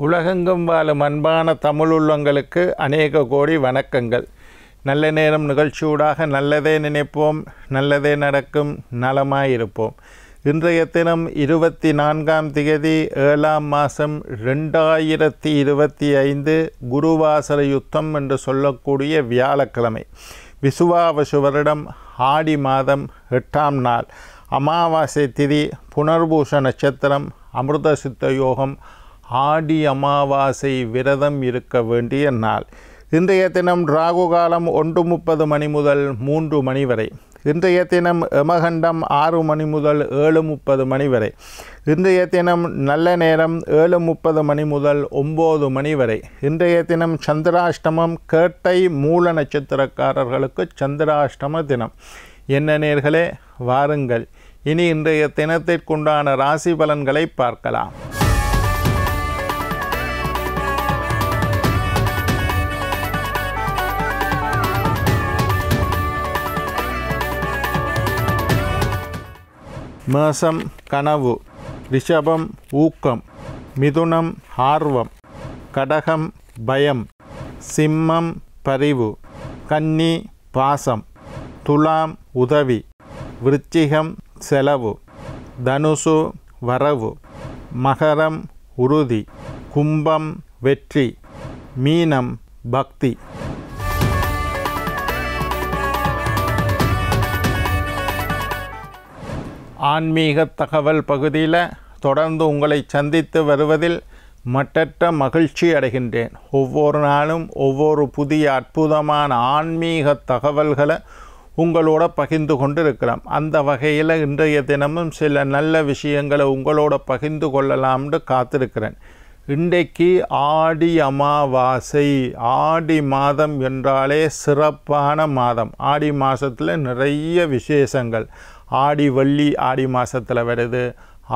உலகெங்கும் வாழும் அன்பான தமிழுள்ளங்களுக்கு அநேக கோடி வணக்கங்கள். நல்ல நேரம் நிகழ்ச்சியூடாக நல்லதே நினைப்போம், நல்லதே நடக்கும், நலமாயிருப்போம். இன்றைய தினம் 24ஆம் திகதி 7ஆம் மாதம் 2025 குருவாசர யுத்தம் என்று சொல்லக்கூடிய வியாழக்கிழமை. விசுவாவசு வருடம் ஆடி மாதம் 8ஆம் நாள், அமாவாசை திதி, புனர்பூச நட்சத்திரம், அமிர்த சித்த யோகம், ஆடி அமாவாசை விரதம் இருக்க வேண்டிய நாள். இன்றைய தினம் ராகு காலம் 1:30 மணி முதல் 3 மணி வரை. இன்றைய தினம் யமகண்டம் 6 மணி முதல் 7:30 மணி வரை. இன்றைய தினம் நல்ல நேரம் 7:30 மணி முதல் 9 மணி வரை. இன்றைய தினம் சந்திராஷ்டமம். கேட்டை மூல நட்சத்திரக்காரர்களுக்கு சந்திராஷ்டம தினம். என்ன நேர்களே, வாருங்கள் இனி இன்றைய தினத்திற்குண்டான ராசி பலன்களை பார்க்கலாம். மேஷம் கனவு, ரிஷபம் ஊக்கம், மிதுனம் ஆர்வம், கடகம் பயம், சிம்மம் பரிவு, கன்னி பாசம், துலாம் உதவி, விருச்சிகம் செலவு, தனுசு வரவு, மகரம் உறுதி, கும்பம் வெற்றி, மீனம் பக்தி. ஆன்மீக தகவல் பகுதியில் தொடர்ந்து உங்களை சந்தித்து வருவதில் மட்டற்ற மகிழ்ச்சி அடைகின்றேன். ஒவ்வொரு நாளும் ஒவ்வொரு புதிய அற்புதமான ஆன்மீக தகவல்களை உங்களோட பகிர்ந்து கொண்டு இருக்கிறோம். அந்த வகையில் இன்றைய தினமும் சில நல்ல விஷயங்களை உங்களோட பகிர்ந்து கொள்ளலாம்னு காத்திருக்கிறேன். இன்றைக்கு ஆடி அமாவாசை. ஆடி மாதம் என்றாலே சிறப்பான மாதம். ஆடி மாதத்தில் நிறைய விசேஷங்கள். ஆடி வெள்ளி ஆடி மாதத்தில் வருது,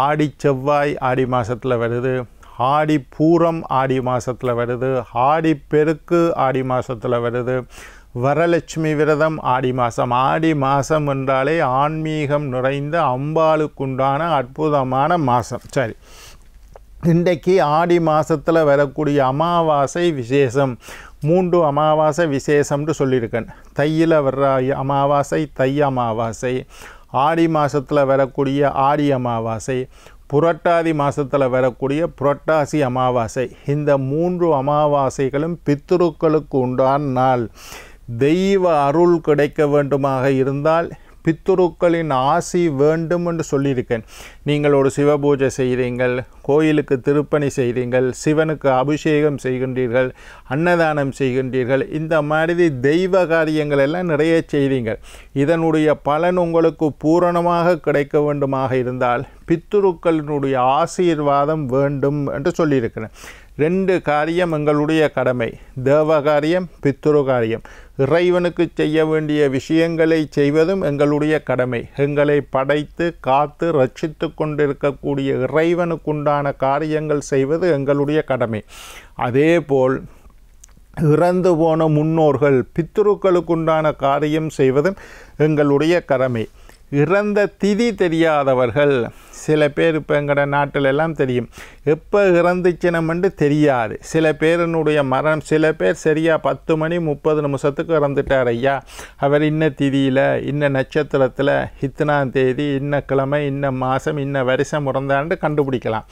ஆடி செவ்வாய் ஆடி மாதத்தில் வருது, ஆடி பூரம் ஆடி மாதத்தில் வருது, ஆடி பெருக்கு ஆடி மாதத்தில் வருது, வரலட்சுமி விரதம் ஆடி மாதம். ஆடி மாதம் என்றாலே ஆன்மீகம் நிறைந்த அம்பாளுக்குண்டான அற்புதமான மாதம். சரி, இன்றைக்கு ஆடி மாதத்தில் வரக்கூடிய அமாவாசை விசேஷம். 3 அமாவாசை விசேஷம்னு சொல்லியிருக்கேன். தையில் வர்ற அமாவாசை தை அமாவாசை, ஆடி மாதத்தில் வரக்கூடிய ஆடி அமாவாசை, புரட்டாதி மாதத்தில் வரக்கூடிய புரட்டாசி அமாவாசை. இந்த 3 அமாவாசைகளும் பித்ருக்களுக்கு உண்டான நாள். தெய்வ அருள் கிடைக்க வேண்டுமாக இருந்தால் பித்ருக்களின் ஆசி வேண்டும் என்று சொல்லியிருக்கேன். நீங்கள் ஒரு சிவபூஜை செய்கிறீர்கள், கோயிலுக்கு திருப்பணி செய்கிறீர்கள், சிவனுக்கு அபிஷேகம் செய்கின்றீர்கள், அன்னதானம் செய்கின்றீர்கள், இந்த மாதிரி தெய்வ காரியங்கள் எல்லாம் நிறைய செய்கிறீர்கள். இதனுடைய பலன் உங்களுக்கு பூரணமாக கிடைக்க வேண்டுமாக இருந்தால் பித்ருக்களினுடைய ஆசீர்வாதம் வேண்டும் என்று சொல்லியிருக்கிறேன். 2 காரியம் எங்களுடைய கடமை. தேவ காரியம், பித்ரு காரியம். இறைவனுக்கு செய்ய வேண்டிய விஷயங்களை செய்வதும் எங்களுடைய கடமை. எங்களை படைத்து காத்து ரட்சித்து கொண்டிருக்கக்கூடிய இறைவனுக்குண்டான காரியங்கள் செய்வது எங்களுடைய கடமை. அதேபோல் இறந்து போன முன்னோர்கள் பித்ருக்களுக்குண்டான காரியம் செய்வதும் எங்களுடைய கடமை. இறந்த திதி தெரியாதவர்கள் சில பேர் இப்போ எங்களோட நாட்டிலெல்லாம் தெரியும், எப்போ இறந்துச்சினமென்று தெரியாது. சில பேரினுடைய மரணம், சில பேர் சரியாக 10 மணி 30 நிமிஷத்துக்கு இறந்துட்டார் ஐயா, அவர் இன்ன திதியில் இன்ன நட்சத்திரத்தில் இத்தனாம் தேதி இன்ன கிழமை இன்ன மாதம் இன்ன வருஷம் இறந்தான்னு கண்டுபிடிக்கலாம்.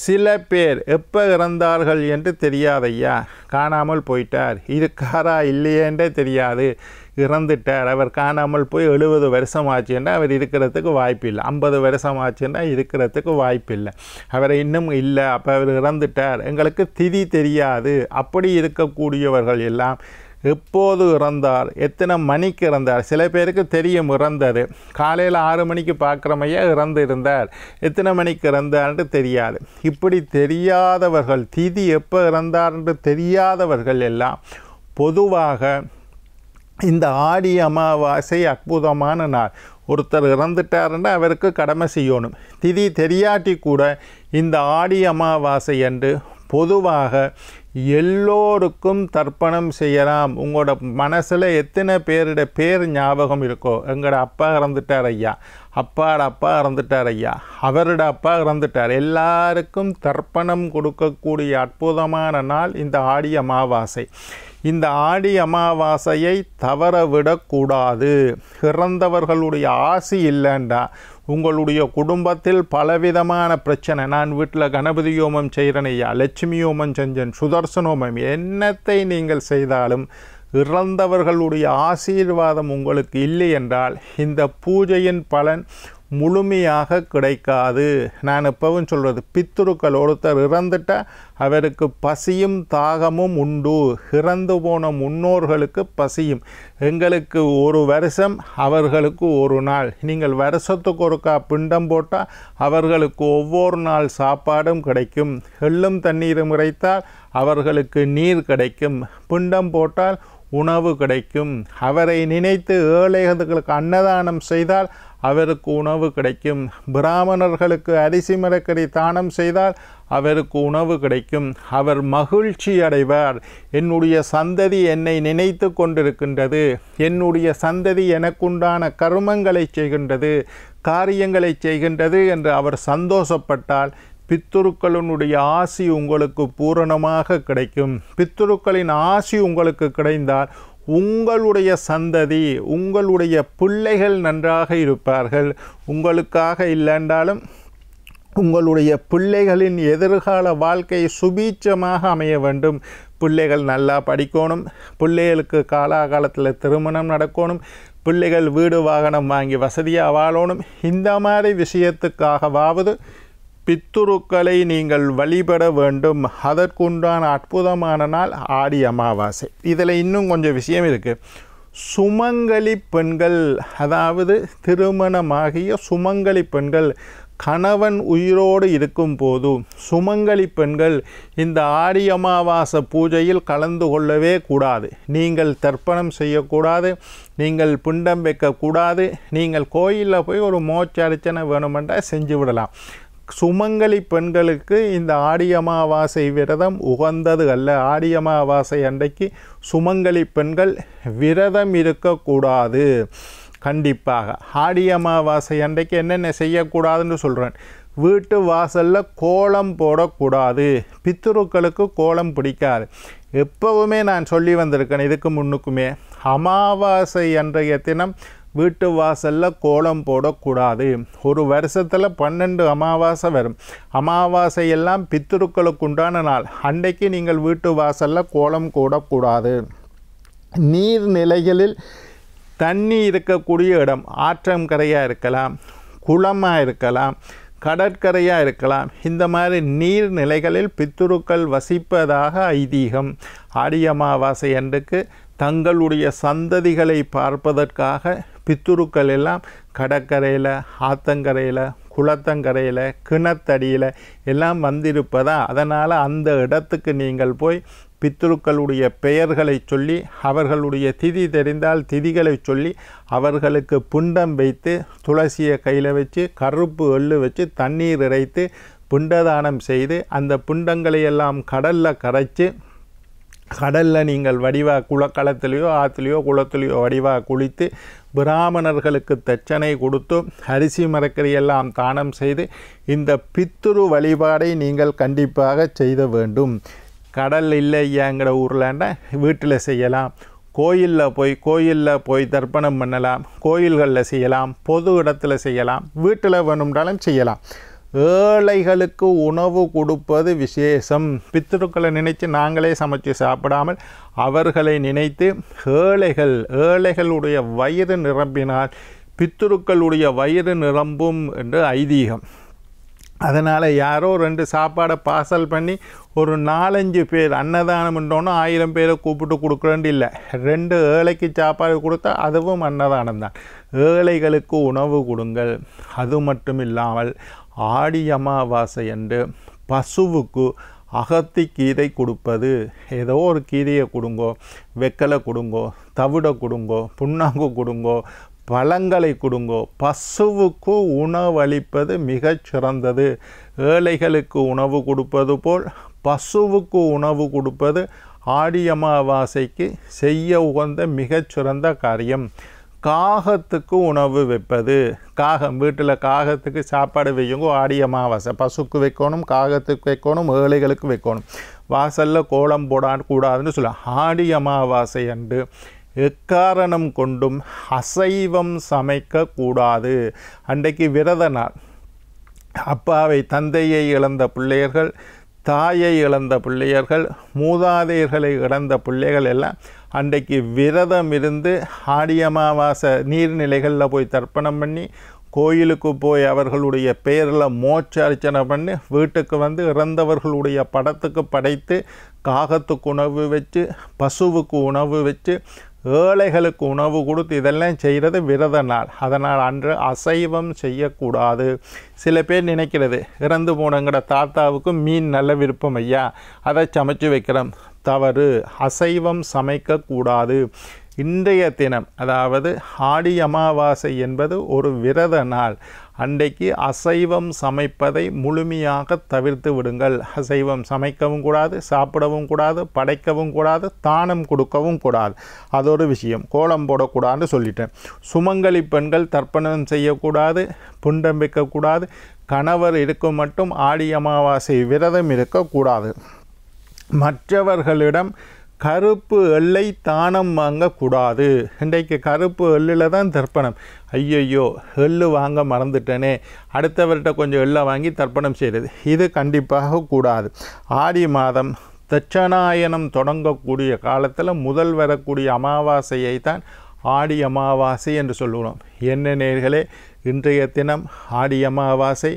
சில பேர் எப்போ இறந்தார்கள் என்று தெரியாதையா, காணாமல் போயிட்டார், இருக்காரா இல்லையேன்றே தெரியாது, இறந்துட்டார், அவர் காணாமல் போய் 70 வருஷம் ஆச்சுன்னா அவர் இருக்கிறதுக்கு வாய்ப்பு இல்லை, 50 வருஷம் ஆச்சுன்னா இருக்கிறதுக்கு வாய்ப்பு இல்லை, அவரை இன்னும் இல்லை, அப்போ அவர் இறந்துட்டார், எங்களுக்கு திதி தெரியாது. அப்படி இருக்கக்கூடியவர்கள் எல்லாம் எப்போது இறந்தார், எத்தனை மணிக்கு இறந்தார், சில பேருக்கு தெரியும் இறந்தது, காலையில் 6 மணிக்கு பார்க்குறமையா இறந்து இருந்தார், எத்தனை மணிக்கு இறந்தார்ன்ட்டு தெரியாது. இப்படி தெரியாதவர்கள், திதி எப்போ இறந்தார்ன்ட்டு தெரியாதவர்கள் எல்லாம் பொதுவாக இந்த ஆடி அமாவாசை அற்புதமான நாள். ஒருத்தர் இறந்துட்டாருன்னா அவருக்கு கடமை செய்யணும். திதி தெரியாட்டி கூட இந்த ஆடி அமாவாசை அன்று பொதுவாக எல்லோருக்கும் தர்ப்பணம் செய்யலாம். உங்களோட மனசில் எத்தனை பேருடைய பேர் ஞாபகம் இருக்கோ, எங்களோட அப்பா இறந்துட்டார் ஐயா, அப்பாட அப்பா இறந்துட்டார் ஐயா, அவரோட அப்பா இறந்துட்டார், எல்லாருக்கும் தர்ப்பணம் கொடுக்கக்கூடிய அற்புதமான நாள் இந்த ஆடி அமாவாசை. இந்த ஆடி அமாவாசையை தவற விடக்கூடாது. இறந்தவர்களுடைய ஆசி இல்லைண்டா உங்களுடைய குடும்பத்தில் பலவிதமான பிரச்சனை. நான் வீட்டில் கணபதி யோமம் செய்கிறேன் ஐயா, லட்சுமி யோமம் செஞ்சேன், சுதர்சனோமம், என்னத்தை நீங்கள் செய்தாலும் இறந்தவர்களுடைய ஆசீர்வாதம் உங்களுக்கு இல்லை என்றால் இந்த பூஜையின் பலன் முழுமையாக கிடைக்காது. நான் எப்பவும் சொல்கிறது, பித்துருக்கள் ஒருத்தர் இறந்துட்டால் அவருக்கு பசியும் தாகமும் உண்டு. இறந்து போன முன்னோர்களுக்கு பசியும். எங்களுக்கு ஒரு வருஷம், அவர்களுக்கு ஒரு நாள். நீங்கள் வருஷத்துக்கு ஒருக்கா பிண்டம் போட்டால் அவர்களுக்கு ஒவ்வொரு நாள் சாப்பாடும் கிடைக்கும். எள்ளும் தண்ணீரும் இறைத்தால் அவர்களுக்கு நீர் கிடைக்கும். பிண்டம் போட்டால் உணவு கிடைக்கும். அவரை நினைத்து ஏழைகளுக்கு அன்னதானம் செய்தால் அவருக்கு உணவு கிடைக்கும். பிராமணர்களுக்கு அரிசி மரக்கறி தானம் செய்தால் அவருக்கு உணவு கிடைக்கும். அவர் மகிழ்ச்சி அடைவார். என்னுடைய சந்ததி என்னை நினைத்து கொண்டிருக்கின்றது, என்னுடைய சந்ததி எனக்குண்டான கர்மங்களை செய்கின்றது, காரியங்களை செய்கின்றது என்று அவர் சந்தோஷப்பட்டால் பித்துருக்களினுடைய ஆசி உங்களுக்கு பூரணமாக கிடைக்கும். பித்துருக்களின் ஆசி உங்களுக்கு கிடைத்தால் உங்களுடைய சந்ததி, உங்களுடைய பிள்ளைகள் நன்றாக இருப்பார்கள். உங்களுக்காக இல்லைன்றாலும் உங்களுடைய பிள்ளைகளின் எதிர்கால வாழ்க்கை சுபீட்சமாக அமைய வேண்டும். பிள்ளைகள் நல்லா படிக்கணும், பிள்ளைகளுக்கு காலாகாலத்தில் திருமணம் நடக்கணும், பிள்ளைகள் வீடு வாகனம் வாங்கி வசதியாக வாழணும். இந்த மாதிரி விஷயத்துக்காகவாவது பித்துருக்களை நீங்கள் வழிபட வேண்டும். அதற்குண்டான அற்புதமான நாள் ஆடி அமாவாசை. இதில் இன்னும் கொஞ்சம் விஷயம் இருக்குது. சுமங்கலி பெண்கள், அதாவது திருமணமாகிய சுமங்கலி பெண்கள், கணவன் உயிரோடு இருக்கும் போது சுமங்கலி பெண்கள் இந்த ஆடி அமாவாசை பூஜையில் கலந்து கொள்ளவே கூடாது. நீங்கள் தர்ப்பணம் செய்யக்கூடாது, நீங்கள் பிண்டம் வைக்கக்கூடாது. நீங்கள் கோயிலில் போய் ஒரு மோட்ச அர்ச்சனை வேணுமென்றால் செஞ்சு விடலாம். சுமங்கலி பெண்களுக்கு இந்த ஆடி அமாவாசை விரதம் உகந்தது அல்ல. ஆடி அமாவாசை அன்றைக்கு சுமங்கலி பெண்கள் விரதம் இருக்கக்கூடாது. கண்டிப்பாக ஆடி அமாவாசை அன்றைக்கு என்னென்ன செய்யக்கூடாதுன்னு சொல்கிறேன். வீட்டு வாசலில் கோலம் போடக்கூடாது. பித்துருக்களுக்கு கோலம் பிடிக்காது. எப்போவுமே நான் சொல்லி வந்திருக்கேன், இதுக்கு முன்னுக்குமே, அமாவாசை அன்றைய தினம் வீட்டு வாசலில் கோலம் போடக்கூடாது. ஒரு வருஷத்தில் 12 அமாவாசை வரும். அமாவாசையெல்லாம் பித்துருக்களுக்கு உண்டான நாள். அன்றைக்கு நீங்கள் வீட்டு வாசலில் கோலம் போடக்கூடாது. நீர்நிலைகளில் தண்ணி இருக்கக்கூடிய இடம், ஆற்றங்கரையாக இருக்கலாம், குளமாக இருக்கலாம், கடற்கரையாக இருக்கலாம். இந்த மாதிரி நீர்நிலைகளில் பித்துருக்கள் வசிப்பதாக ஐதீகம். ஆடி அமாவாசை அன்றைக்கு தங்களுடைய சந்ததிகளை பார்ப்பதற்காக பித்துருக்கள் எல்லாம் கடற்கரையில், ஆத்தங்கரையில், குளத்தங்கரையில், கிணத்தடியில் எல்லாம் வந்திருப்பதா. அதனால் அந்த இடத்துக்கு நீங்கள் போய் பித்துருக்களுடைய பெயர்களை சொல்லி, அவர்களுடைய திதி தெரிந்தால் திதிகளை சொல்லி, அவர்களுக்கு புண்டம் வைத்து, துளசியை கையில் வச்சு, கருப்பு எள்ளு வச்சு, தண்ணீர் இறைத்து புண்டதானம் செய்து, அந்த புண்டங்களை எல்லாம் கடலில் கரைச்சி, கடலில் நீங்கள் வடிவாக குளக்களத்துலேயோ ஆற்றுலையோ குளத்துலையோ வடிவாக குளித்து, பிராமணர்களுக்கு தட்சணை கொடுத்து, அரிசி மரக்கறி எல்லாம் தானம் செய்து இந்த பித்துரு வழிபாடை நீங்கள் கண்டிப்பாக செய்த வேண்டும். கடல் இல்லை ஐயாங்கிற ஊர்லாண்டா வீட்டில் செய்யலாம். கோயிலில் போய் தர்ப்பணம் பண்ணலாம். கோயில்களில் செய்யலாம். பொது இடத்துல செய்யலாம். வீட்டில் வேணும்னாலும் செய்யலாம். ஏழைகளுக்கு உணவு கொடுப்பது விசேஷம். பித்துருக்களை நினைத்து நாங்களே சமைச்சு சாப்பிடாமல் அவர்களை நினைத்து ஏழைகளுடைய வயிறு நிரம்பினால் பித்துருக்களுடைய வயிறு நிரம்பும் என்று ஐதீகம். அதனால் யாரோ 2 சாப்பாடை பார்சல் பண்ணி ஒரு 4-5 பேர் அன்னதானம் பண்ணோன்னா 1000 பேரை கூப்பிட்டு கொடுக்குறேன்னு இல்லை. 2 ஏழைக்கு சாப்பாடு கொடுத்தா அதுவும் அன்னதானம் தான். ஏழைகளுக்கு உணவு கொடுங்கள். அது மட்டும் இல்லாமல் ஆடி அமாவாசை என்று பசுவுக்கு அகத்தி கீரை கொடுப்பது. ஏதோ ஒரு கீரையை கொடுங்கோ, வெக்கலை கொடுங்கோ, தவிட கொடுங்கோ, புண்ணாங்கு கொடுங்கோ, பழங்களை கொடுங்கோ. பசுவுக்கு உணவளிப்பது மிகச் சிறந்தது. ஏழைகளுக்கு உணவு கொடுப்பது போல் பசுவுக்கு உணவு கொடுப்பது ஆடி அமாவாசைக்கு செய்ய உகந்த மிகச்சிறந்த காரியம். காகத்துக்கு உணவு வைப்பது, காகம் வீட்டில் காகத்துக்கு சாப்பாடு வையுங்க. ஆடி அமாவாசை பசுக்கு வைக்கணும், காகத்துக்கு வைக்கணும், ஏழைகளுக்கு வைக்கணும். வாசலில் கோலம் போடக்கூடாதுன்னு சொல்ல. ஆடி அமாவாசை அன்று எக்காரணம் கொண்டும் அசைவம் சமைக்கக்கூடாது. அன்றைக்கு விரத நாள். அப்பாவை தந்தையை இழந்த பிள்ளையர்கள், தாயை இழந்த பிள்ளையர்கள், மூதாதையர்களை இழந்த பிள்ளைகள் எல்லாம் அன்றைக்கு விரதம் இருந்து ஆடி அமாவாசை நீர்நிலைகளில் போய் தர்ப்பணம் பண்ணி, கோயிலுக்கு போய் அவர்களுடைய பெயரில் மோட்ச அர்ச்சனை பண்ணி, வீட்டுக்கு வந்து இறந்தவர்களுடைய படத்துக்கு படைத்து, காகத்துக்கு உணவு வச்சு, பசுவுக்கு உணவு வச்சு, ஏழைகளுக்கு உணவு கொடுத்து இதெல்லாம் செய்கிறது விரத நாள். அதனால் அன்று அசைவம் செய்யக்கூடாது. சில பேர் நினைக்கிறது, இறந்து போனங்கிற தாத்தாவுக்கு மீன் நல்ல விருப்பம் ஐயா, அதை சமைச்சு வைக்கிறோம். தவறு. அசைவம் சமைக்கக்கூடாது. இன்றைய தினம், அதாவது ஆடி அமாவாசை என்பது ஒரு விரத நாள். அன்றைக்கு அசைவம் சமைப்பதை முழுமையாக தவிர்த்து விடுங்கள். அசைவம் சமைக்கவும் கூடாது, சாப்பிடவும் கூடாது, படைக்கவும் கூடாது, தானம் கொடுக்கவும் கூடாது. அது ஒரு விஷயம். கோலம் போடக்கூடாதுன்னு சொல்லிட்டேன். சுமங்கலி பெண்கள் தர்ப்பணம் செய்யக்கூடாது, புண்டம் வைக்கக்கூடாது. கணவர் இருக்கும் மட்டும் ஆடி அமாவாசை விரதம் இருக்கக்கூடாது. மற்றவர்களிடம் கருப்பு எள்ளை தானம் வாங்கக்கூடாது. இன்றைக்கு கருப்பு எள்ளில் தான் தர்ப்பணம். ஐயையோ, எள்ளு வாங்க மறந்துட்டேனே, அடுத்தவர்கிட்ட கொஞ்சம் எள்ளை வாங்கி தர்ப்பணம் செய்கிறது, இது கண்டிப்பாக கூடாது. ஆடி மாதம் தட்சணாயனம் தொடங்கக்கூடிய காலத்தில் முதல் வரக்கூடிய அமாவாசையை தான் ஆடி அமாவாசை என்று சொல்லுகிறோம். என்ன நேயர்களே, இன்றைய தினம் ஆடி அமாவாசை.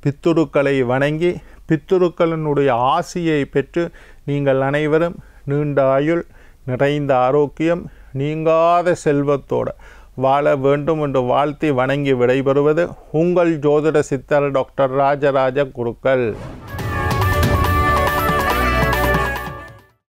பித்துருக்களை வணங்கி பித்துருக்களினுடைய ஆசியை பெற்று நீங்கள் அனைவரும் நீண்ட ஆயுள், நிறைந்த ஆரோக்கியம், நீங்காத செல்வத்தோடு வாழ வேண்டும் என்று வாழ்த்தி வணங்கி விடைபெறுவது உங்கள் ஜோதிட சித்தர் டாக்டர் ராஜராஜ குருக்கள்.